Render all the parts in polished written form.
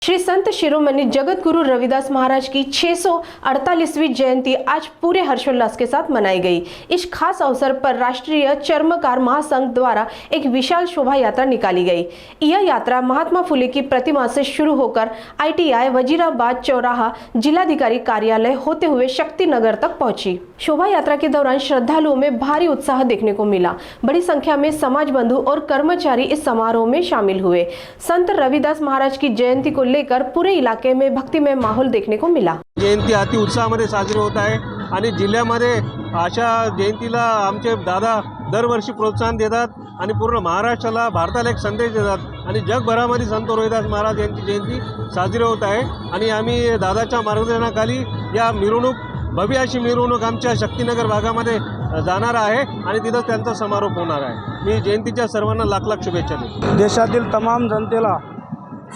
श्री संत शिरोमणि जगत गुरु रविदास महाराज की 648वीं जयंती आज पूरे हर्षोल्लास के साथ मनाई गई। इस खास अवसर पर राष्ट्रीय चर्मकार महासंघ द्वारा एक विशाल शोभा यात्रा निकाली गई। यह यात्रा महात्मा फुले की प्रतिमा से शुरू होकर ITI वजीराबाद चौराहा जिलाधिकारी कार्यालय होते हुए शक्ति नगर तक पहुंची। शोभा यात्रा के दौरान श्रद्धालुओं में भारी उत्साह देखने को मिला। बड़ी संख्या में समाज बंधु और कर्मचारी इस समारोह में शामिल हुए। संत रविदास महाराज की जयंती को लेकर पूरे इलाके में भक्तिमय माहौल देखने को मिला। जयंती अति उत्साहामध्ये साजरी होत आहे आणि जिल्ह्यामध्ये अशा जयंतीला आमचे दादा दरवर्षी प्रोत्साहन देतात आणि पूर्ण महाराष्ट्राला भारताला एक संदेश देतात आणि जगभरामध्ये संत रविदास महाराज यांची जयंती साजरी होत आहे आणि आम्ही दादाच्या मार्गदर्शनाखाली या मिरवणूक भव्य अशी मिरवणूक आमच्या शक्तिनगर भागामध्ये जाणार आहे आणि तिथं त्यांचा समारोप होणार आहे। मी जयंतीच्या सर्वांना लाख लाख शुभेच्छा देतो। देशातील तमाम जनतेला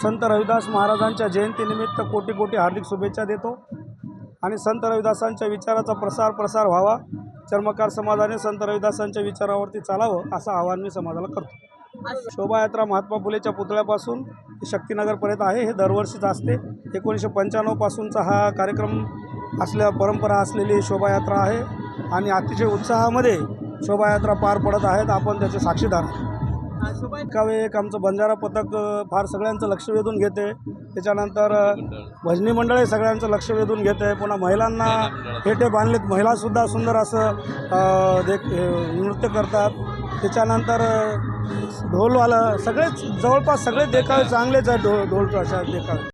संत रविदास महाराजांच्या जयंतीनिमित्त कोटी कोटी हार्दिक शुभेच्छा देतो आणि संत रविदासांच्या विचाराचा प्रसार व्हावा, चर्मकार समाजाने संत रविदासांच्या विचारावरती चालावं असं आवाहन मी समाजाला करतो। शोभायात्रा महात्मा फुलेच्या पुतळ्यापासून शक्तिनगरपर्यंत आहे। हे दरवर्षीच असते। 1995 पासूनचा हा कार्यक्रम असल्या परंपरा असलेली शोभायात्रा आहे आणि अतिशय उत्साहामध्ये शोभायात्रा पार पडत आहेत। आपण त्याचे साक्षीदार आहोत। एक आमचं बंजारा पथक फार सगळ्यांचं लक्ष वेधून घेते। त्याच्यानंतर भजनी मंडळ सगळ्यांचं लक्ष वेधून घेते। पुन्हा महिलांना फेटे बांधलेत, महिलासुद्धा सुंदर असं नृत्य करतात। त्याच्यानंतर ढोलवाला सगळेच जवळपास सगळे देखावे चांगलेच आहे। ढोल अशा देखावे